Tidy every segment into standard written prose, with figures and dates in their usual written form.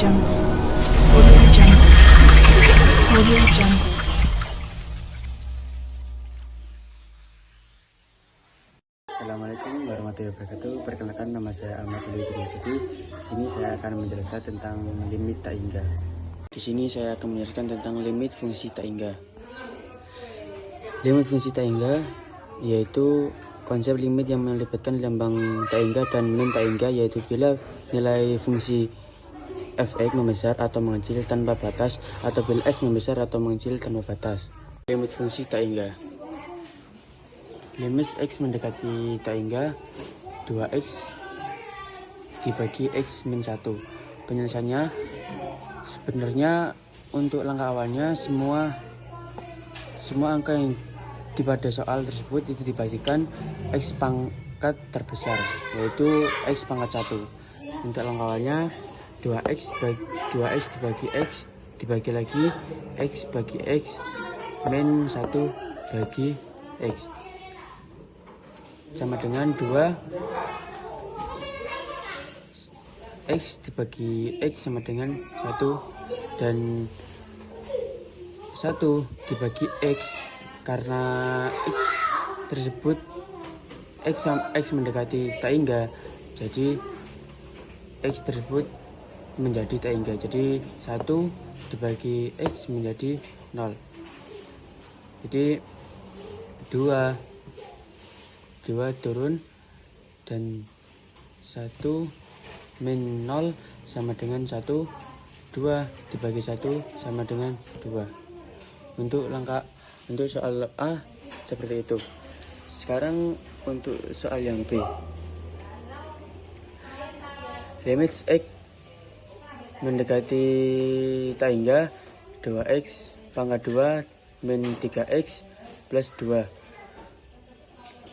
Jungle. Audio Jungle. Audio Jungle. Assalamualaikum warahmatullahi wabarakatuh. Perkenalkan, nama saya Ahmad Dwi Masuki. Di sini saya akan menjelaskan tentang limit tak hingga. Di sini saya akan menjelaskan tentang limit fungsi tak hingga. Limit fungsi tak hingga yaitu konsep limit yang melibatkan lambang tak hingga dan min tak hingga, yaitu bila nilai fungsi f(x) membesar atau mengecil tanpa batas, atau bila x membesar atau mengecil tanpa batas. Limit fungsi tak hingga. Limit x mendekati tak hingga 2x dibagi x min 1. Penyelesaiannya sebenarnya untuk langkah awalnya semua angka yang pada soal tersebut itu dibagikan x pangkat terbesar, yaitu x pangkat 1. Untuk langkah awalnya 2x dibagi x dibagi lagi x bagi x min 1 bagi x sama dengan 2 x dibagi x sama dengan 1, dan 1 dibagi x karena x tersebut x mendekati tak hingga, jadi x tersebut menjadi tak hingga, jadi 1 dibagi x menjadi 0. Jadi 2 turun dan 1 min 0 sama dengan 1. 2 dibagi 1 sama dengan 2. Untuk soal A seperti itu. Sekarang untuk soal yang B. Limit x mendekati tak hingga 2x pangkat 2 min 3x plus 2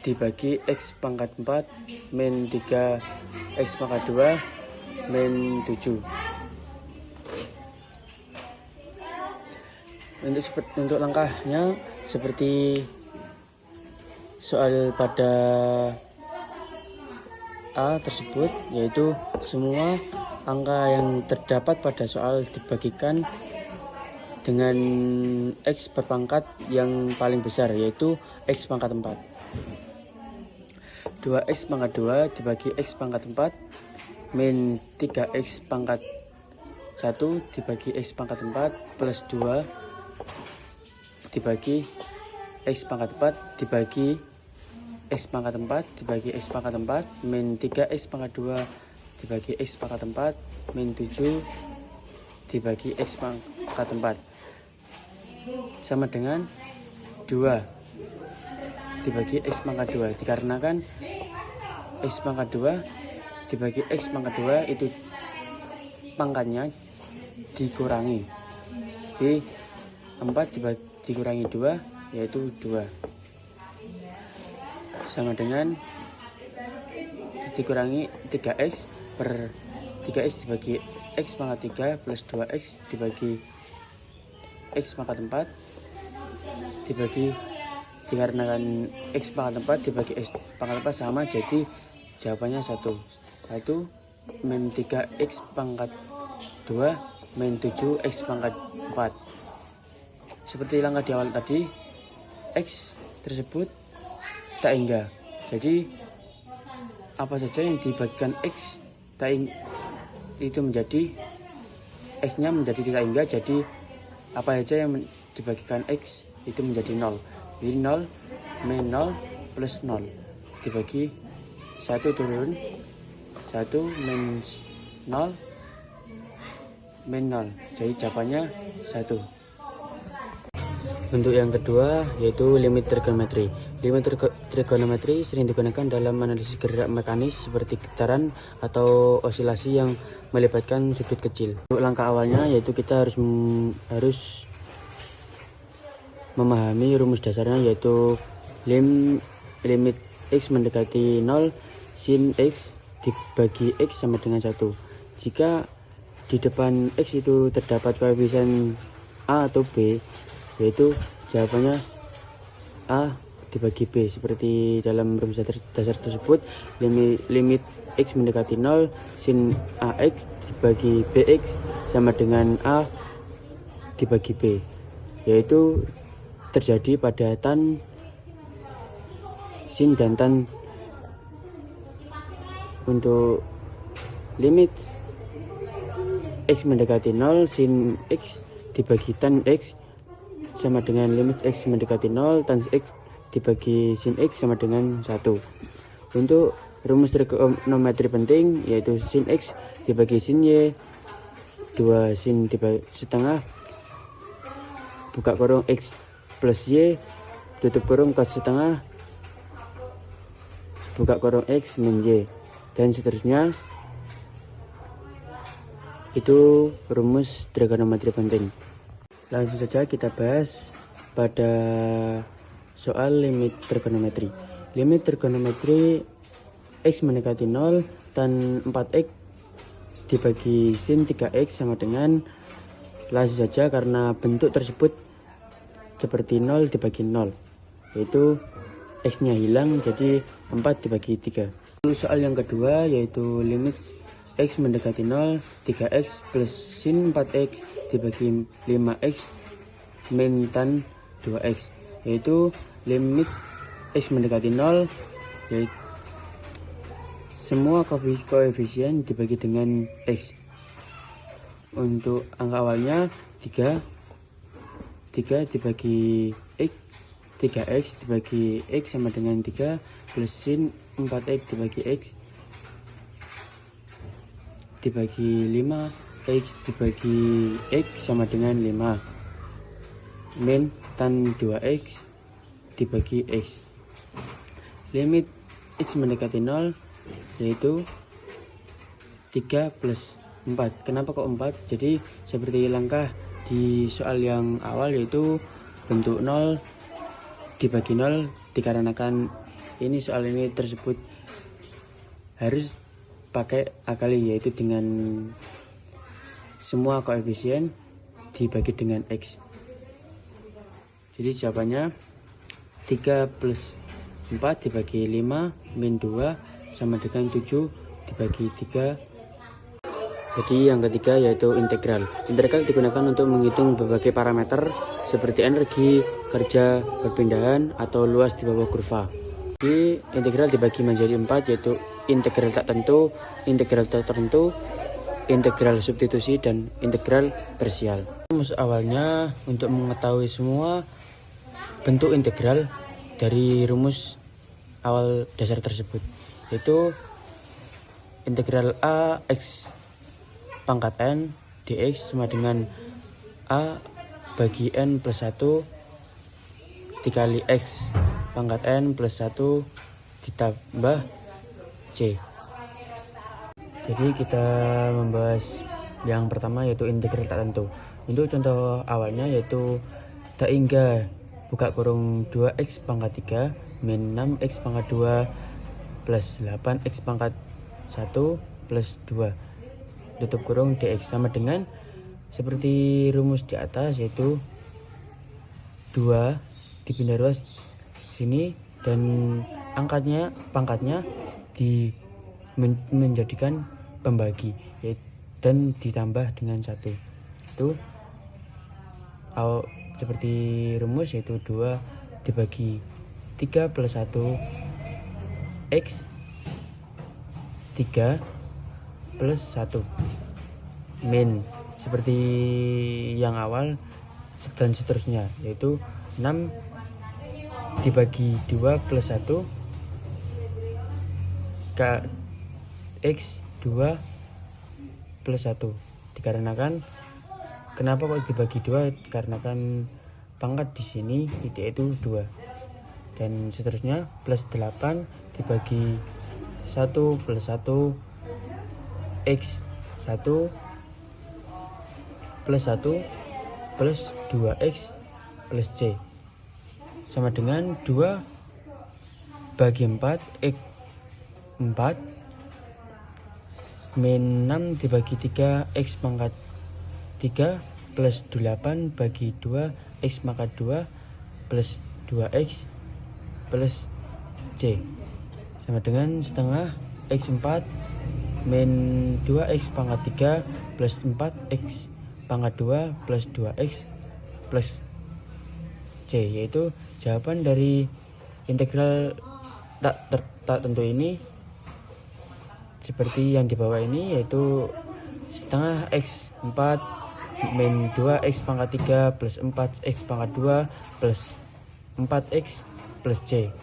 dibagi x pangkat 4 min 3x pangkat 2 min 7. Untuk langkahnya seperti soal pada A tersebut, yaitu semua angka yang terdapat pada soal dibagikan dengan x berpangkat yang paling besar, yaitu x pangkat 4. 2x pangkat 2 dibagi x pangkat 4 min 3x pangkat 1 dibagi x pangkat 4 plus 2 dibagi x pangkat 4 dibagi x pangkat 4 dibagi x pangkat 4 min 3x pangkat 2 dibagi x pangkat 4 min 7 dibagi x pangkat 4 sama dengan 2 dibagi x pangkat 2, dikarenakan x pangkat 2 dibagi x pangkat 2 itu pangkatnya dikurangi, jadi 4 dikurangi 2 yaitu 2 sama dengan dikurangi 3x per 3x dibagi x pangkat 3 plus 2x dibagi x pangkat 4 dibagi, dikarenakan x pangkat 4 dibagi x pangkat 4 sama, jadi jawabannya 1 min 3x pangkat 2 min 7x pangkat 4. Seperti langkah di awal tadi, x tersebut tak hingga, jadi apa saja yang dibagikan x tak hingga itu menjadi x nya menjadi tak hingga, jadi apa saja yang dibagikan x itu menjadi 0. Jadi 0 min 0 plus 0 dibagi 1 turun 1 min 0 min 0, jadi jawabannya 1. Bentuk yang kedua yaitu limit trigonometri. Limit trigonometri sering digunakan dalam analisis gerak mekanis seperti getaran atau osilasi yang melibatkan sudut kecil. Untuk langkah awalnya yaitu kita harus memahami rumus dasarnya, yaitu limit x mendekati 0 sin x dibagi x sama dengan 1. Jika di depan x itu terdapat koefisien a atau b, yaitu jawabannya a dibagi B. Seperti dalam rumus dasar tersebut, limit X mendekati 0 sin AX dibagi BX sama dengan A dibagi B, yaitu terjadi pada tan sin dan tan. Untuk limit X mendekati 0 sin X dibagi tan X sama dengan limit X mendekati 0 tan X dibagi sin X sama dengan 1. Untuk rumus trigonometri penting, yaitu sin X dibagi sin Y, 2 sin dibagi setengah buka kurung X plus Y tutup kurung cos setengah buka kurung X min Y, dan seterusnya. Itu rumus trigonometri penting. Langsung saja kita bahas pada soal limit trigonometri. Limit trigonometri X mendekati 0 tan 4X dibagi sin 3X sama dengan, langsung saja karena bentuk tersebut seperti 0 dibagi 0, yaitu X nya hilang jadi 4 dibagi 3. Soal yang kedua yaitu limit X mendekati 0 3X plus sin 4X dibagi 5X min tan 2X, yaitu limit X mendekati 0 yaitu semua koefisien dibagi dengan X. Untuk angka awalnya 3 dibagi X, 3X dibagi X sama dengan 3 plus sin 4X dibagi X dibagi 5X dibagi X sama dengan 5 min tan 2X dibagi X. Limit X mendekati 0 yaitu 3 plus 4. Kenapa kok 4? Jadi seperti langkah di soal yang awal, yaitu bentuk 0 dibagi 0, dikarenakan ini soal ini tersebut harus pakai akali, yaitu dengan semua koefisien dibagi dengan X. Jadi jawabannya 3 plus 4 dibagi 5 min 2 sama dengan 7 dibagi 3. Jadi yang ketiga yaitu integral. Integral digunakan untuk menghitung berbagai parameter seperti energi, kerja, perpindahan, atau luas di bawah kurva. Jadi integral dibagi menjadi 4, yaitu integral tak tentu, integral tak tertentu, integral substitusi, dan integral parsial. Rumus awalnya untuk mengetahui semua bentuk integral dari rumus awal dasar tersebut, yaitu integral a x pangkat n dx sama dengan a bagi n plus 1 dikali x pangkat n plus 1 ditambah c. Jadi kita membahas yang pertama yaitu integral tak tentu. Untuk contoh awalnya yaitu tak hingga buka kurung 2x pangkat 3 min 6x pangkat 2 plus 8x pangkat 1 plus 2 tutup kurung dx sama dengan seperti rumus di atas, yaitu 2 dipindah ruas sini dan pangkatnya menjadikan pembagi dan ditambah dengan 1. Itu seperti rumus, yaitu 2 dibagi 3 plus 1 x 3 plus 1 min seperti yang awal dan seterusnya, yaitu 6 dibagi 2 plus 1 x 2 plus 1. Dikarenakan kenapa kok dibagi 2? Dikarenakan pangkat di sini yaitu 2, dan seterusnya plus 8 dibagi 1 plus 1 x 1 plus 1 plus 2x plus c sama dengan 2 bagi 4 x 4 min 6 dibagi 3 x pangkat 3 plus 8 bagi 2 x pangkat 2 plus 2x plus C sama dengan setengah X4 min 2X pangkat 3 plus 4X pangkat 2 plus 2X plus C, yaitu jawaban dari integral tak tentu ini seperti yang di bawah ini, yaitu setengah X4 min 2X pangkat 3 plus 4X pangkat 2 plus 4X plus C.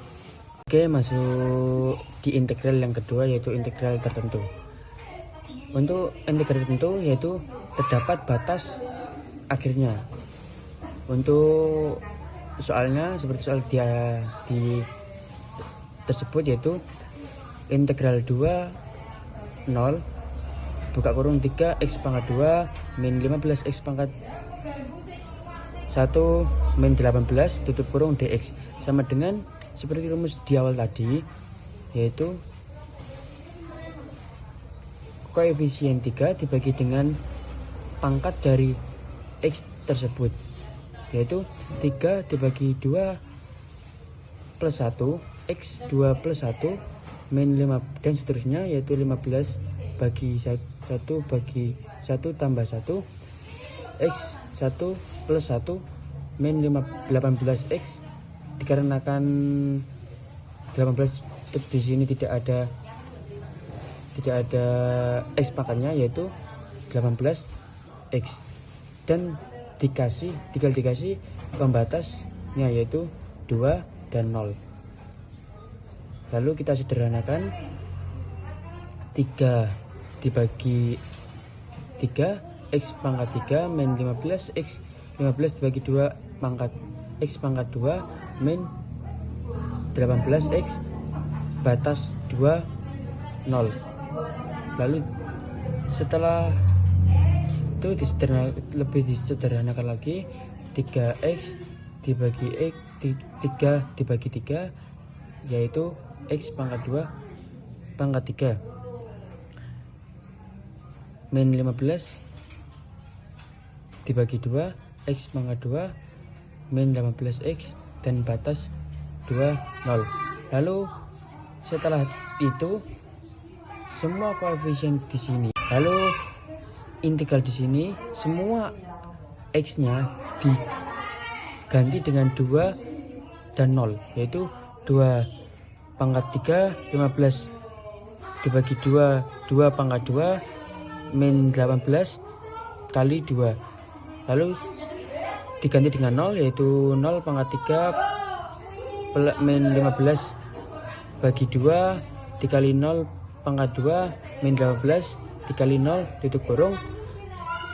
Oke, masuk di integral yang kedua, yaitu integral tertentu. Untuk integral tertentu yaitu terdapat batas akhirnya. Untuk soalnya seperti soal di tersebut, yaitu integral 2 0 buka kurung 3X pangkat 2 min 15X pangkat 1 min 18 tutup kurung dx sama dengan seperti rumus di awal tadi, yaitu koefisien 3 dibagi dengan pangkat dari X tersebut, yaitu 3 dibagi 2 plus 1 X 2 plus 1 min 5 dan seterusnya, yaitu 15 bagi 1 bagi 1 tambah 1 X 1 plus 1 min 18X, dikarenakan 18 di sini tidak ada X pangkatnya, yaitu 18X, dan tinggal dikasih pembatasnya yaitu 2 dan 0. Lalu kita sederhanakan, 3 dibagi 3 X pangkat 3 min 15X, 15 dibagi 2 pangkat X pangkat 2 min 18X, batas 2 0. Lalu setelah itu lebih disederhanakan lagi, 3X dibagi X 3 dibagi 3 yaitu X pangkat 2 pangkat 3 min 15 dibagi 2 X pangkat 2 min 18X dan batas 2 0. Lalu setelah itu semua koefisien di sini, lalu integral di sini semua X-nya diganti dengan 2 dan 0, yaitu 2 pangkat 3 15 dibagi 2 pangkat 2 min 18 kali 2, lalu diganti dengan 0, yaitu 0 pangkat 3 min 15 bagi 2 dikali 0 pangkat 2 min 18 dikali 0 tutup kurung,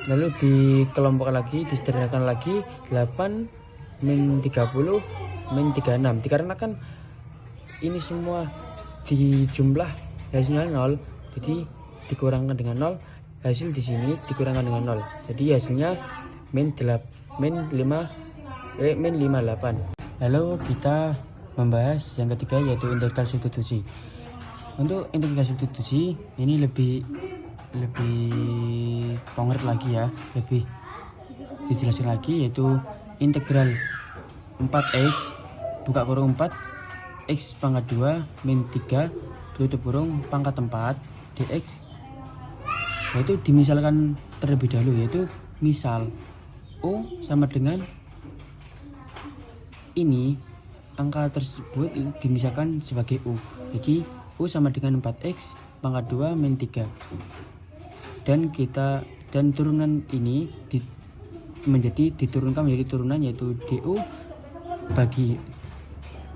lalu dikelompokkan lagi, disederhanakan lagi, 8 min 30 min 36, dikarenakan ini semua dijumlah hasilnya 0, jadi dikurangkan dengan 0, hasil di sini dikurangkan dengan 0, jadi hasilnya min 58. Lalu kita membahas yang ketiga, yaitu integral substitusi. Untuk integral substitusi ini lebih konkret lagi ya, lebih dijelaskan lagi, yaitu integral 4X buka kurung 4 X pangkat 2 min 3 tutup kurung pangkat 4 dx, yaitu dimisalkan terlebih dahulu, yaitu misal U sama dengan ini, angka tersebut dimisalkan sebagai U, jadi U sama dengan 4X pangkat 2 min 3, dan turunan ini diturunkan menjadi turunan, yaitu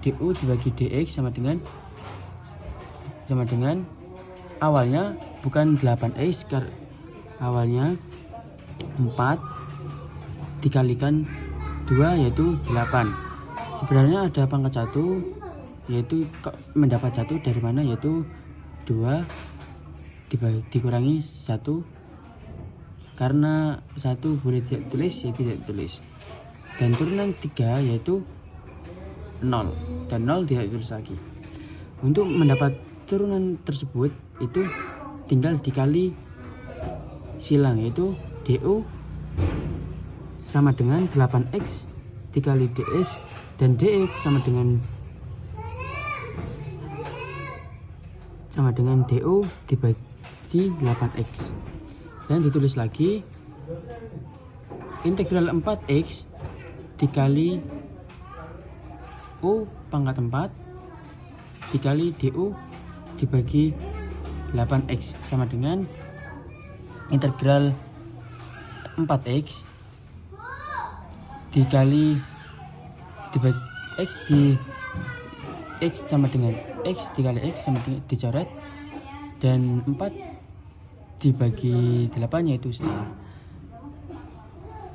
DU dibagi DX sama dengan awalnya bukan 8X, awalnya 4 dikalikan 2 yaitu 8. Sebenarnya ada pangkat 1, yaitu mendapat 1 dari mana, yaitu 2 dikurangi 1, karena 1 boleh tidak tulis ya tidak tulis, dan turunan 3 yaitu 0 dan 0 tidak tulis lagi. Untuk mendapat turunan tersebut itu tinggal dikali silang, yaitu DU sama dengan 8X dikali DX, dan DX sama dengan sama dengan DO dibagi 8X. Dan ditulis lagi integral 4X dikali O pangkat 4 dikali DO dibagi 8X sama dengan integral 4X dikali dibagi X di X sama dengan X dikali X sama dengan dicoret, dan 4 dibagi 8 yaitu setengah.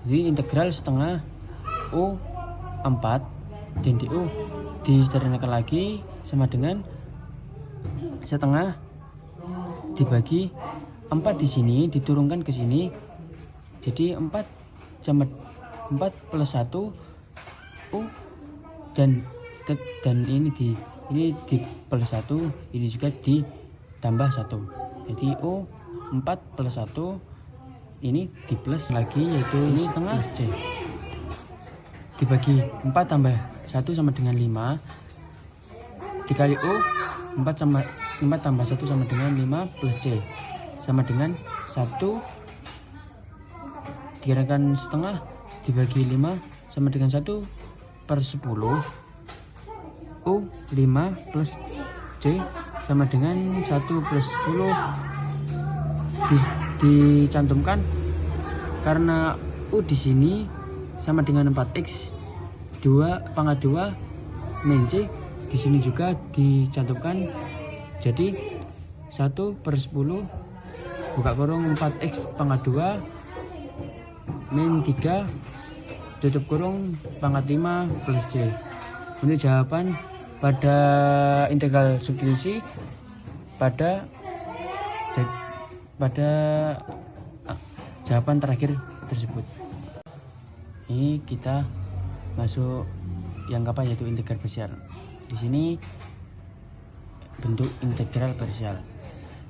Jadi integral setengah O 4 dan DO disederhanakan lagi sama dengan setengah dibagi 4 di sini diturunkan ke sini, jadi 4 sama 4 plus 1 O dan ini di plus 1, ini juga ditambah 1, jadi O 4 plus 1 ini di plus lagi, yaitu ini setengah C dibagi 4 tambah 1 sama dengan 5 dikali O 4 tambah 1 sama dengan 5 plus C sama dengan 1 dikirakan setengah dibagi 5 sama dengan 1 per 10. O 5 plus C sama dengan 1 plus 10 dicantumkan karena U di sini sama dengan 4X 2 pangkat 2 min C di sini juga dicantumkan, jadi 1 per 10 buka kurung 4X pangkat 2 min 3 tutup kurung pangkat 5 plus C. Untuk jawaban pada integral substitusi pada jawaban terakhir tersebut. Ini kita masuk yang apa, yaitu integral parsial. Di sini bentuk integral parsial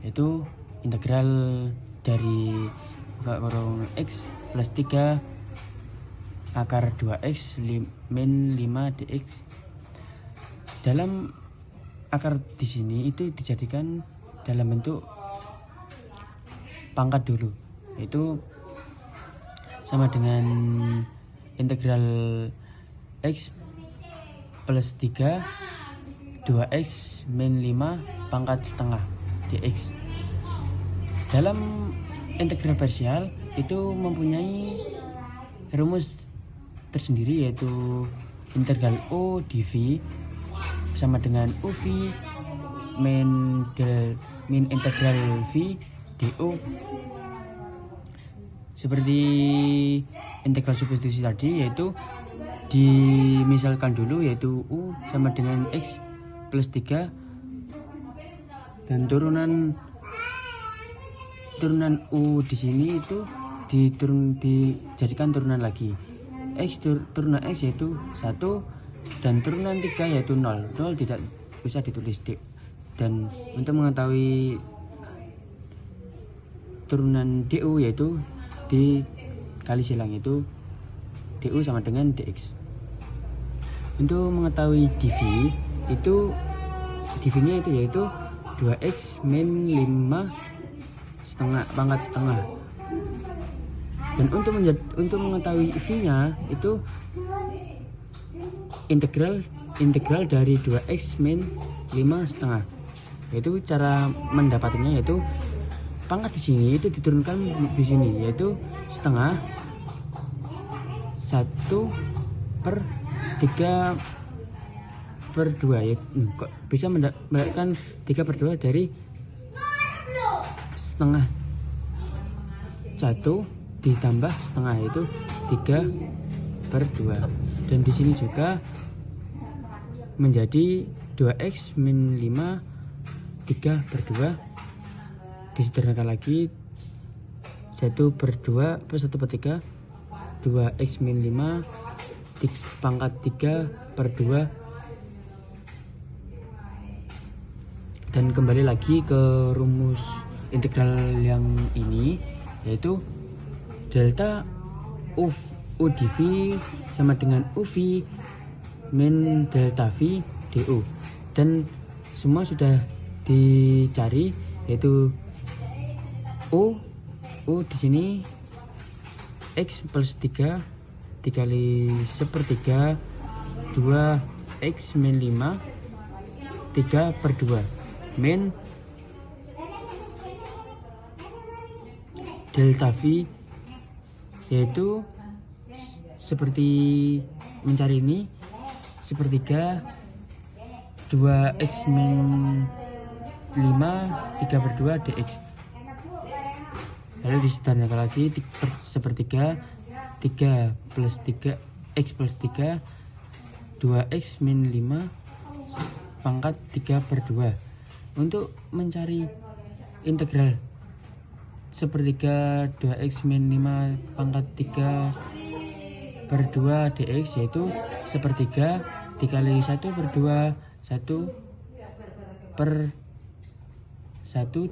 yaitu integral dari buka kurung X plus 3 akar 2X min 5 dx. Dalam akar di sini itu dijadikan dalam bentuk pangkat dulu, yaitu sama dengan integral X plus 3 2X min 5 pangkat setengah dx. Dalam integral parsial itu mempunyai rumus tersendiri, yaitu integral O dv sama dengan UV min integral V DO. Seperti integral substitusi tadi, yaitu dimisalkan dulu, yaitu U sama dengan X plus 3 dan turunan U di sini itu dijadikan turunan lagi. Turunan X yaitu 1 dan turunan 3 yaitu 0 tidak bisa ditulis D. Dan untuk mengetahui turunan DU yaitu dikali silang, yaitu DU sama dengan DX. Untuk mengetahui dV itu dV-nya itu yaitu 2X min 5 setengah pangkat setengah. Dan untuk mengetahui V-nya itu integral dari 2X min 5 setengah. Yaitu cara mendapatkannya yaitu pangkat di sini itu diturunkan di sini, yaitu setengah 1 per 3 per 2 ya. Kok bisa mendapatkan 3 per 2 dari setengah 1 ditambah setengah, yaitu 3 per 2. Dan di sini juga menjadi 2X min 5 3 per 2 disederhanakan lagi 1 per 2 plus 1 per 3 2X min 5 pangkat 3 per 2. Dan kembali lagi ke rumus integral yang ini, yaitu delta U dV sama dengan UV min delta V DU. Dan semua sudah dicari, yaitu U di sini X plus 3 dikali 1/3 2X min 5 3/2 min delta V, yaitu seperti mencari ini 1/3 2X min 5 3/2 dx. Lalu disederhanakan lagi 1/3 3 plus 3 X plus 3 2X min 5 pangkat 3/2. Untuk mencari integral 1/3 2X min 5 pangkat 3/2 dx, yaitu 1/3 dikali 1/2 1/1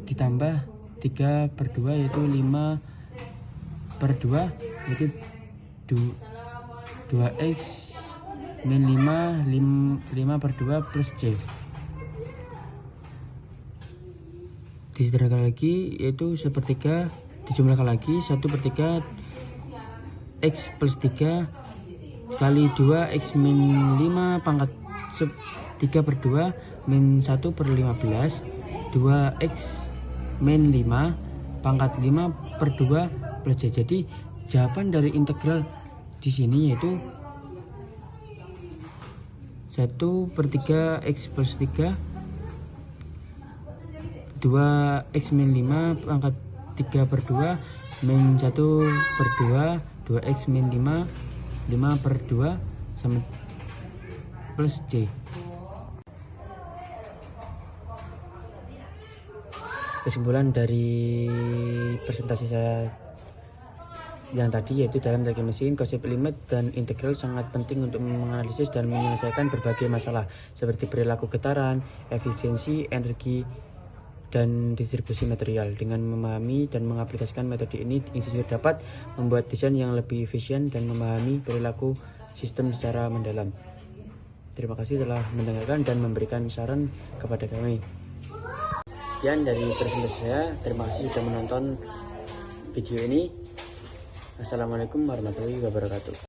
ditambah 3/2, yaitu 5/2, yaitu 2X min 5/2 plus C. Disederhanakan lagi, yaitu 1/3 dijumlahkan lagi 1/3 X plus 3 kali 2X min 5 pangkat 3/2 min 1/15 2X min 5 pangkat 5/2 plus C. Jadi jawaban dari integral di sini yaitu 1/3 X plus 3 2X min 5 pangkat 3/2 min 1/2 2X min 5 5/2 sama plus C. Kesimpulan dari presentasi saya yang tadi, yaitu dalam teknik mesin, konsep limit dan integral sangat penting untuk menganalisis dan menyelesaikan berbagai masalah seperti perilaku getaran, efisiensi energi, dan distribusi material. Dengan memahami dan mengaplikasikan metode ini, insinyur dapat membuat desain yang lebih efisien dan memahami perilaku sistem secara mendalam. Terima kasih telah mendengarkan dan memberikan saran kepada kami. Sekian dari presentasi saya. Terima kasih sudah menonton video ini. Assalamualaikum warahmatullahi wabarakatuh.